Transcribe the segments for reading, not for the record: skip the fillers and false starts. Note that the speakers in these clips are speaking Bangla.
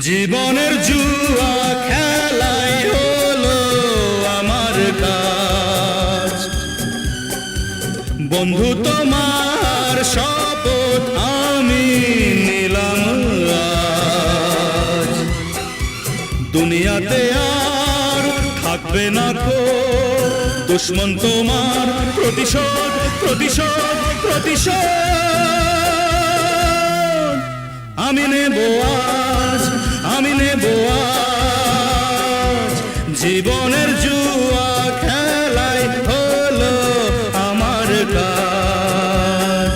জীবনের জুয়া খেলাই হলো আমার কাজ। বন্ধু তোমার শপথ আমি নিলাম আজ। দুনিয়াতে আর থাকবে না কো দুশ্মন তোমার, প্রতিশোধ প্রতিশোধ প্রতিশোধ আমি নেব আজ, আমি নেব আজ। জীবনের জুয়া খেলাই হলো আমার কাজ।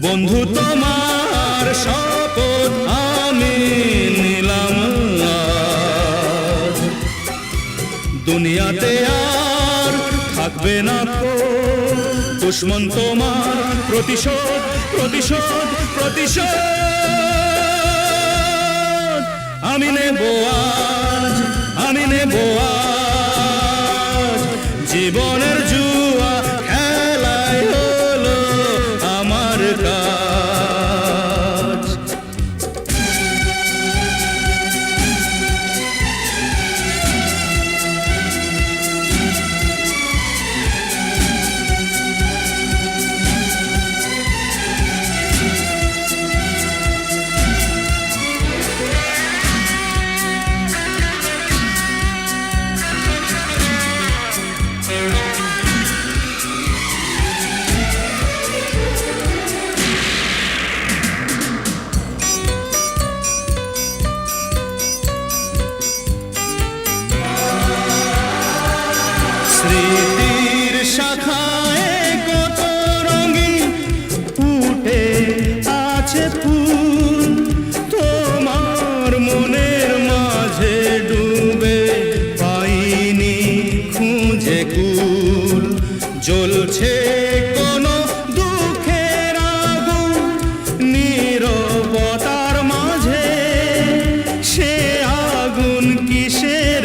বন্ধু তোমার শপথ আমি নিলাম আজ। দুনিয়াতে আর থাকবে না কো দুশ্মন তোমার, প্রতিশোধ প্রতিশোধ প্রতিশোধ আমি নেব আজ, আমি নেব আজ। জীবনের জুয়া খেলাই হলো আমার কাজ। স্মৃতির শাখায় কত রঙিন ফুটে আছে ফুল, তোমার মনের মাঝে ডুবে পাইনি খুঁজে কুল। জ্বলছে কোনো দুঃখের আগুন নীরবতার মাঝে, সে আগুন কিসের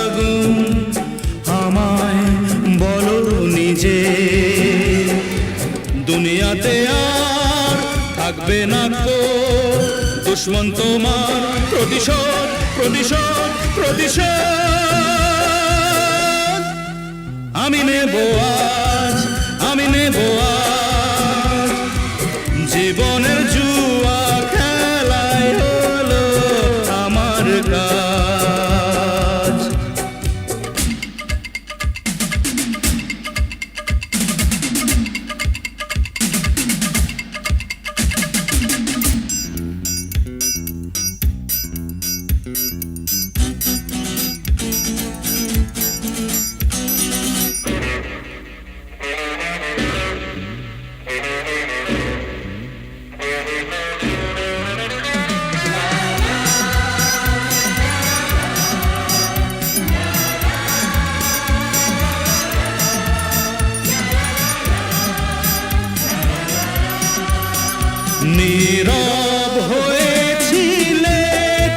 আগুন আমায় বলো নিজে। দুনিয়াতে আর থাকবে না কো দুশ্মন তোমার, প্রতিশোধ প্রতিশোধ প্রতিশোধ আমি নেব আজ, আমি নেব আজ। জীবনের জুয়া খেলাই হলো আমার কাজ। নীরব হয়েছিলে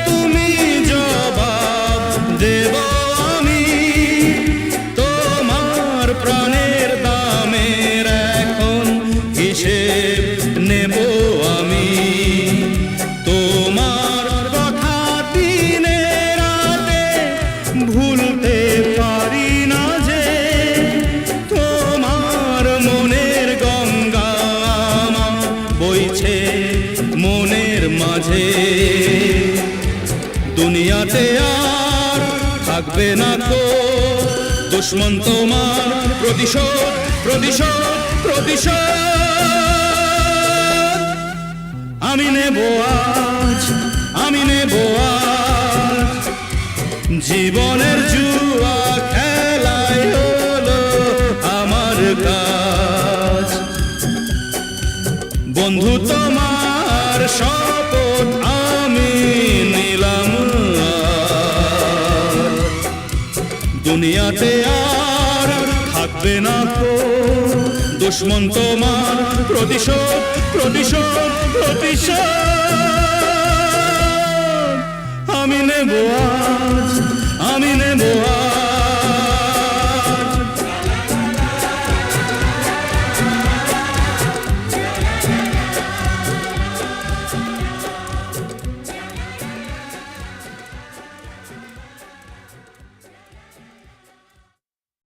তুমি, জবাব দেব আমি। তোমার প্রাণের দামের এখন হিসেব নেব আমি। তোমার কথা দিনে রাতে ভুলতে পারি না যে, তোমার মনের গঙ্গা আমার বইছে মনের মাঝে। দুনিয়াতে আর থাকবে না কো দুশ্মন তোমার, প্রতিশোধ প্রতিশোধ প্রতিশোধ আমি নেব আজ, আমি নেব আজ, জীবনের জুয়া খেলাই হলো আমার কাজ। বন্ধু তোমার শপথ আমি নিলাম আজ, দুনিয়াতে আর থাকবে না কো দুশ্মন তোমার, প্রতিশোধ প্রতিশোধ প্রতিশোধ।